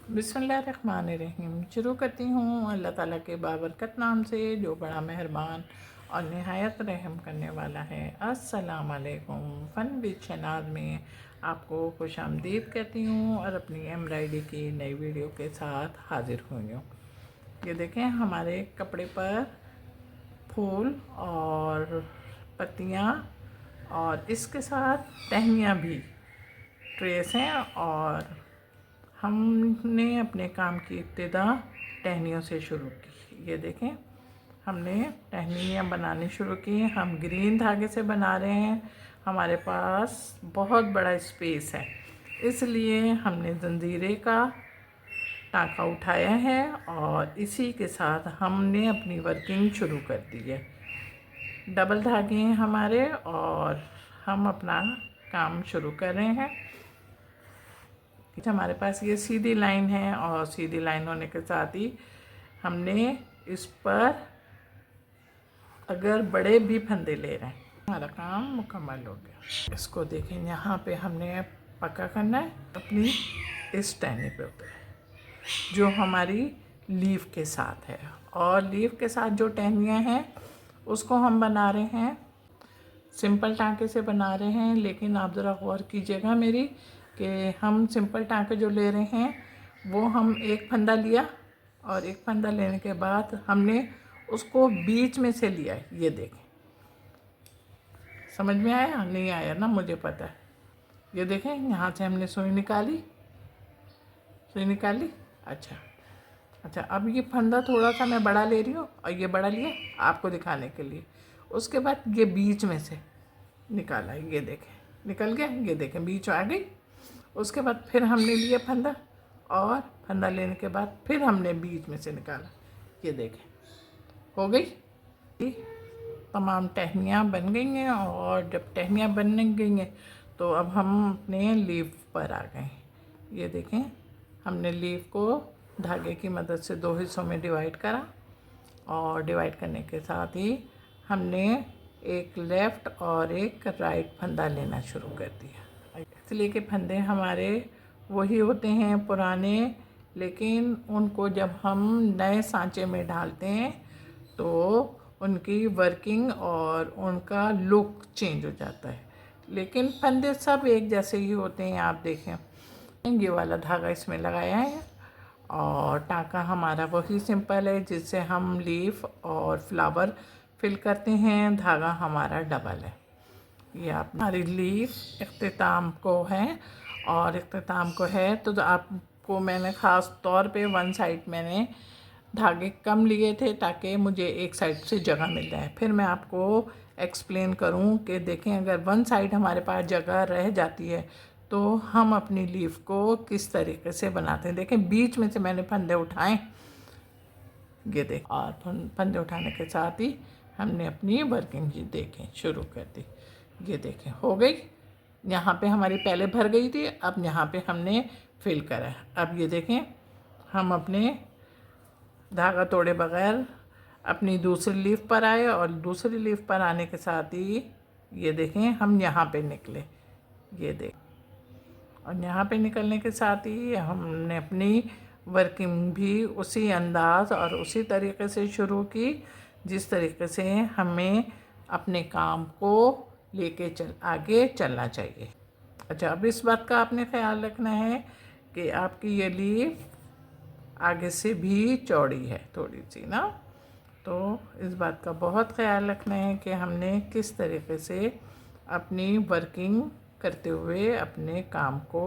बिस्मिल्लाहिर्रहमानिर्रहीम। शुरू करती हूँ अल्लाह ताला के बाबरकत नाम से जो बड़ा मेहरबान और नहायत रहम करने वाला है। अस्सलाम वालेकुम। फ़न विद शनाज़ में आपको खुश आमदीद कहती हूँ और अपनी एम्ब्रॉयडरी की नई वीडियो के साथ हाज़िर हुई हूँ। ये देखें, हमारे कपड़े पर फूल और पत्तियाँ और इसके साथ टहनियाँ भी ट्रेस हैं और हमने अपने काम की इब्तिदा टहनियों से शुरू की। ये देखें, हमने टहनियाँ बनानी शुरू की। हम ग्रीन धागे से बना रहे हैं। हमारे पास बहुत बड़ा स्पेस है, इसलिए हमने जंजीरे का टाँका उठाया है और इसी के साथ हमने अपनी वर्किंग शुरू कर दी है। डबल धागे हैं हमारे और हम अपना काम शुरू कर रहे हैं। हमारे पास ये सीधी लाइन है और सीधी लाइन होने के साथ ही हमने इस पर अगर बड़े भी फंदे ले रहे हैं, हमारा काम मुकम्मल हो गया। इसको देखें, यहाँ पे हमने पक्का करना है अपनी इस टहनी पे उतरे जो हमारी लीफ के साथ है। और लीफ के साथ जो टहनियाँ हैं उसको हम बना रहे हैं सिंपल टाँके से बना रहे हैं। लेकिन आप ज़रा गौर कीजिएगा मेरी कि हम सिंपल टाँके जो ले रहे हैं वो हम एक फंदा लिया और एक फंदा लेने के बाद हमने उसको बीच में से लिया। ये देखें, समझ में आया? नहीं आया ना, मुझे पता है। ये देखें, यहाँ से हमने सुई निकाली। अच्छा, अब ये फंदा थोड़ा सा मैं बड़ा ले रही हूँ और ये बड़ा लिया आपको दिखाने के लिए। उसके बाद ये बीच में से निकाला, ये देखें निकल गया। ये देखें, बीच आ गई। उसके बाद फिर हमने लिया फंदा और फंदा लेने के बाद फिर हमने बीच में से निकाला। ये देखें, हो गई। तमाम टहनियाँ बन गई हैं और जब टहनियाँ बन गई हैं तो अब हम अपने लीफ पर आ गए। ये देखें, हमने लीफ को धागे की मदद से 2 हिस्सों में डिवाइड करा और डिवाइड करने के साथ ही हमने एक लेफ़्ट और एक राइट फंदा लेना शुरू कर दिया। इसलिए कि फंदे हमारे वही होते हैं पुराने, लेकिन उनको जब हम नए सांचे में डालते हैं तो उनकी वर्किंग और उनका लुक चेंज हो जाता है। लेकिन फंदे सब एक जैसे ही होते हैं। आप देखें, ये वाला धागा इसमें लगाया है और टाँका हमारा वही सिंपल है जिससे हम लीफ और फ्लावर फिल करते हैं। धागा हमारा डबल है। ये आप हमारी लीफ इख्तिताम को है और इख्तिताम को है तो आपको मैंने ख़ास तौर पे वन साइड मैंने धागे कम लिए थे ताकि मुझे एक साइड से जगह मिल जाए। फिर मैं आपको एक्सप्लेन करूं कि देखें, अगर वन साइड हमारे पास जगह रह जाती है तो हम अपनी लीफ को किस तरीके से बनाते हैं। देखें, बीच में से मैंने फंदे उठाए, ये देखें, और फंदे उठाने के साथ ही हमने अपनी वर्किंग जी देखें शुरू कर दी। ये देखें, हो गई। यहाँ पे हमारी पहले भर गई थी, अब यहाँ पे हमने फिल करा। अब ये देखें, हम अपने धागा तोड़े बगैर अपनी दूसरी लीफ पर आए और दूसरी लीफ पर आने के साथ ही ये देखें हम यहाँ पे निकले। ये देख, और यहाँ पे निकलने के साथ ही हमने अपनी वर्किंग भी उसी अंदाज़ और उसी तरीके से शुरू की जिस तरीके से हमें अपने काम को लेके आगे चलना चाहिए। अच्छा, अब इस बात का आपने ख्याल रखना है कि आपकी ये लीफ आगे से भी चौड़ी है थोड़ी सी ना, तो इस बात का बहुत ख्याल रखना है कि हमने किस तरीके से अपनी वर्किंग करते हुए अपने काम को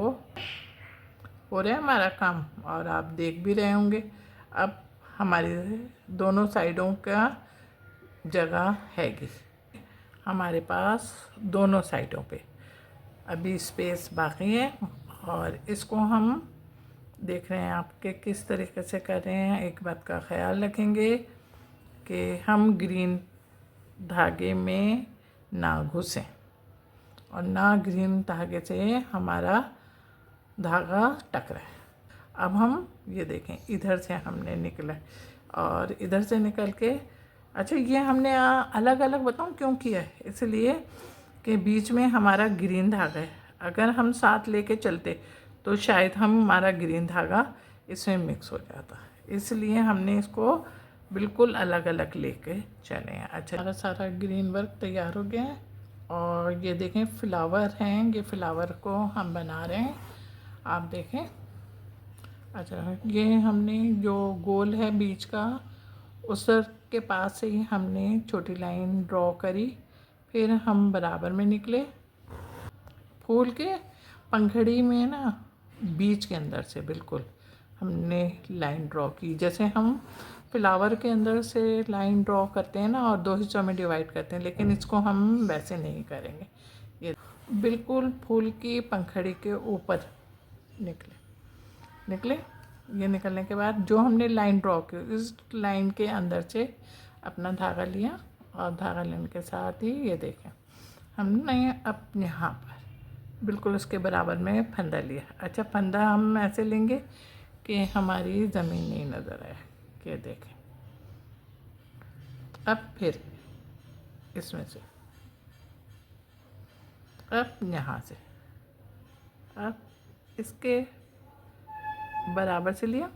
हो रहा है हमारा काम, और आप देख भी रहे होंगे। अब हमारी दोनों साइडों का जगह हैगी हमारे पास दोनों साइडों पे, अभी स्पेस बाकी है और इसको हम देख रहे हैं आपके किस तरीके से कर रहे हैं। एक बात का ख्याल रखेंगे कि हम ग्रीन धागे में ना घुसें और ना ग्रीन धागे से हमारा धागा टकराए। अब हम ये देखें, इधर से हमने निकला और इधर से निकल के, अच्छा ये हमने अलग अलग बताऊं क्यों किया है, इसलिए कि बीच में हमारा ग्रीन धागा है। अगर हम साथ लेके चलते तो शायद हम हमारा ग्रीन धागा इसमें मिक्स हो जाता, इसलिए हमने इसको बिल्कुल अलग अलग लेके चले हैं। अच्छा, सारा सारा ग्रीन वर्क तैयार हो गया है और ये देखें फ्लावर हैं, ये फ्लावर को हम बना रहे हैं, आप देखें। अच्छा, ये हमने जो गोल है बीच का, उस के पास से ही हमने छोटी लाइन ड्रॉ करी, फिर हम बराबर में निकले फूल के पंखड़ी में ना, बीच के अंदर से बिल्कुल हमने लाइन ड्रॉ की, जैसे हम फ्लावर के अंदर से लाइन ड्रॉ करते हैं ना और दो हिस्सों में डिवाइड करते हैं, लेकिन इसको हम वैसे नहीं करेंगे। ये बिल्कुल फूल की पंखड़ी के ऊपर निकले। ये निकलने के बाद जो हमने लाइन ड्रॉ की, इस लाइन के अंदर से अपना धागा लिया और धागा लेने के साथ ही ये देखें हमने अब यहाँ पर बिल्कुल उसके बराबर में फंदा लिया। अच्छा, फंदा हम ऐसे लेंगे कि हमारी ज़मीन नहीं नज़र आए। ये देखें, अब फिर इसमें से, अब यहाँ से, अब इसके बराबर से लिया,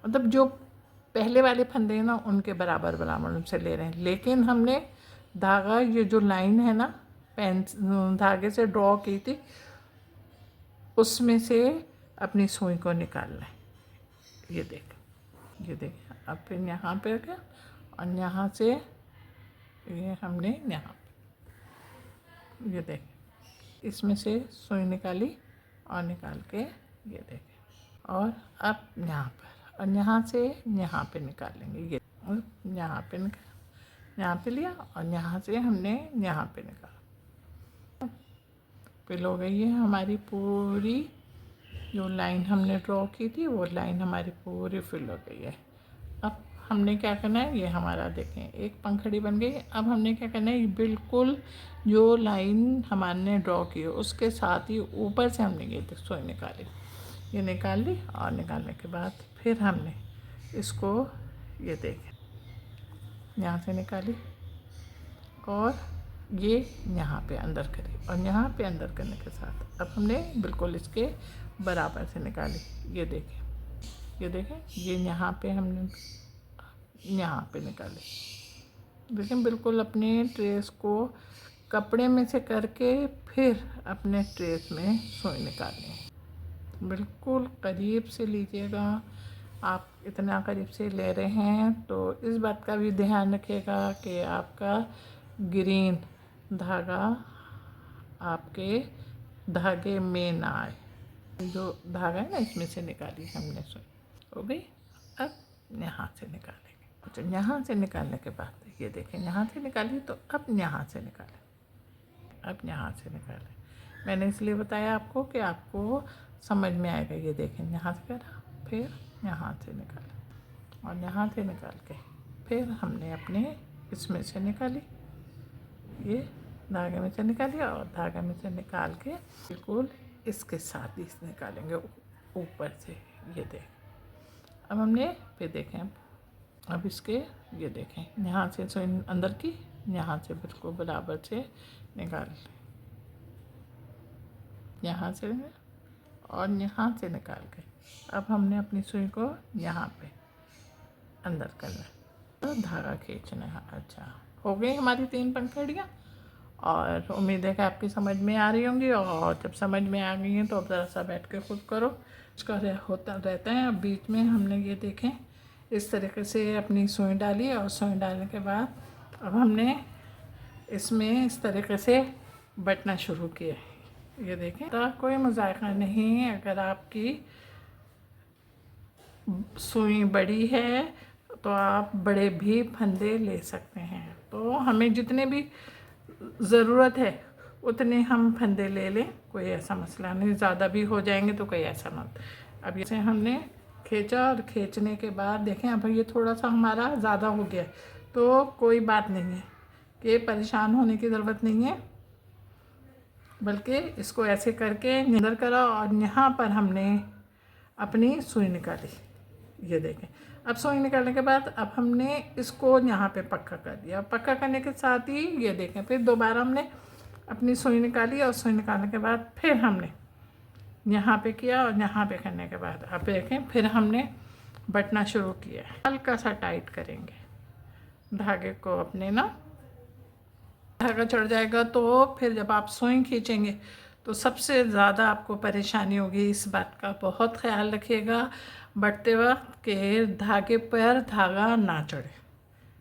मतलब जो पहले वाले फंदे हैं ना उनके बराबर बराबर से ले रहे हैं, लेकिन हमने धागा, ये जो लाइन है ना पेन धागे से ड्रॉ की थी, उसमें से अपनी सुई को निकालना है। ये देख अब फिर यहाँ पे गया और यहाँ से ये हमने यहाँ, ये देख इसमें से सुई निकाली और निकाल के ये देखें, और अब यहाँ पर और यहाँ से यहाँ पे निकालेंगे। ये और यहाँ पे लिया और यहाँ से हमने यहाँ पे निकाला, फिल हो गई है हमारी पूरी। जो लाइन हमने ड्रॉ की थी वो लाइन हमारी पूरी फिल हो गई है। अब हमने क्या करना है, ये हमारा देखें एक पंखड़ी बन गई। अब हमने क्या करना है, बिल्कुल जो लाइन हमने ड्रॉ की है उसके साथ ही ऊपर से हमने ये सुई निकाली, ये निकाल ली, और निकालने के बाद फिर हमने इसको ये देखें यहाँ से निकाली और ये यहाँ पे अंदर करी, और यहाँ पे अंदर करने के साथ अब हमने बिल्कुल इसके बराबर से निकाली। ये देखें ये यहाँ पे हमने यहाँ पे निकाली। देखें बिल्कुल अपने ट्रेस को कपड़े में से करके फिर अपने ट्रेस में सुई निकालें। बिल्कुल करीब से लीजिएगा, आप इतना करीब से ले रहे हैं तो इस बात का भी ध्यान रखिएगा कि आपका ग्रीन धागा आपके धागे में ना आए। जो धागा है ना इसमें से निकाली हमने सुई, हो गई। अब यहाँ से निकालेंगे। अच्छा, यहाँ से निकालने के बाद ये देखें यहाँ से निकाली, तो अब यहाँ से निकालें, अब यहाँ से निकालें। मैंने इसलिए बताया आपको कि आपको समझ में आएगा। ये देखें यहाँ से करा, फिर यहाँ से निकाला और यहाँ से निकाल के फिर हमने अपने इसमें से निकाली, ये धागे में से निकाली और धागे में से निकाल के बिल्कुल इसके साथ ही निकालेंगे ऊपर से। ये देख अब हमने फिर देखें, अब इसके ये देखें यहाँ से सुई अंदर की, यहाँ से बिल्कुल बराबर से निकाल, यहाँ से और यहाँ से निकाल के अब हमने अपनी सुई को यहाँ पे अंदर करना है, तो धागा खींचना है। अच्छा, हो गई हमारी 3 पंखुड़ियाँ, और उम्मीद है कि आपकी समझ में आ रही होंगी। और जब समझ में आ गई हैं तो अब ज़रा सा बैठ के खुद करो, इसका होता रहता है। अब बीच में हमने ये देखें इस तरीके से अपनी सुई डाली, और सुई डालने के बाद अब हमने इसमें इस तरीके से बटना शुरू किया। ये देखें, तो कोई मजाका नहीं, अगर आपकी सुई बड़ी है तो आप बड़े भी फंदे ले सकते हैं। तो हमें जितने भी ज़रूरत है उतने हम फंदे ले लें, कोई ऐसा मसला नहीं। ज़्यादा भी हो जाएंगे तो कोई ऐसा मत। अब जैसे हमने खींचा, और खींचने के बाद देखें अब ये थोड़ा सा हमारा ज़्यादा हो गया, तो कोई बात नहीं है कि परेशान होने की ज़रूरत नहीं है, बल्कि इसको ऐसे करके अंदर करा और यहाँ पर हमने अपनी सुई निकाली। ये देखें, अब सुई निकालने के बाद अब हमने इसको यहाँ पे पक्का कर दिया। पक्का करने के साथ ही ये देखें फिर दोबारा हमने अपनी सुई निकाली, और सुई निकालने के बाद फिर हमने यहाँ पे किया और यहाँ पे करने के बाद अब देखें फिर हमने बटना शुरू किया है। हल्का सा टाइट करेंगे धागे को अपने ना, धागा चढ़ जाएगा तो फिर जब आप सुई खींचेंगे तो सबसे ज़्यादा आपको परेशानी होगी। इस बात का बहुत ख्याल रखिएगा बटते वक्त कि धागे पर धागा ना चढ़े।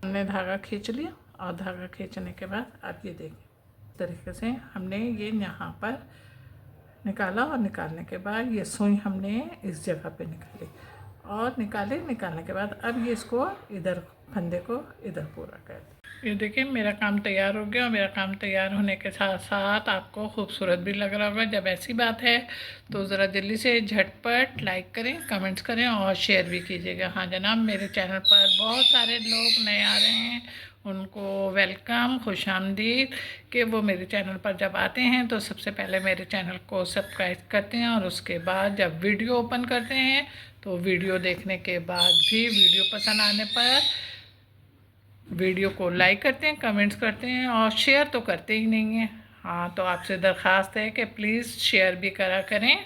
हमने धागा खींच लिया और धागा खींचने के बाद आप ये देखें इस तरीके से हमने ये यहाँ पर निकाला और निकालने के बाद ये सुई हमने इस जगह पे निकाली और निकालने के बाद अब ये इसको इधर फंदे को इधर पूरा कर दिया। ये देखिए मेरा काम तैयार हो गया और मेरा काम तैयार होने के साथ साथ आपको खूबसूरत भी लग रहा होगा। जब ऐसी बात है तो ज़रा जल्दी से झटपट लाइक करें, कमेंट्स करें और शेयर भी कीजिएगा। हाँ जनाब, मेरे चैनल पर बहुत सारे लोग नए आ रहे हैं, उनको वेलकम, खुशामदीद कि वो मेरे चैनल पर जब आते हैं तो सबसे पहले मेरे चैनल को सब्सक्राइब करते हैं और उसके बाद जब वीडियो ओपन करते हैं तो वीडियो देखने के बाद भी वीडियो पसंद आने पर वीडियो को लाइक करते हैं, कमेंट्स करते हैं और शेयर तो करते ही नहीं हैं। हाँ तो आपसे दरख्वास्त है कि प्लीज़ शेयर भी करा करें।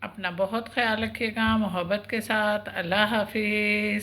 अपना बहुत ख्याल रखिएगा मोहब्बत के साथ। अल्लाह हाफिज़।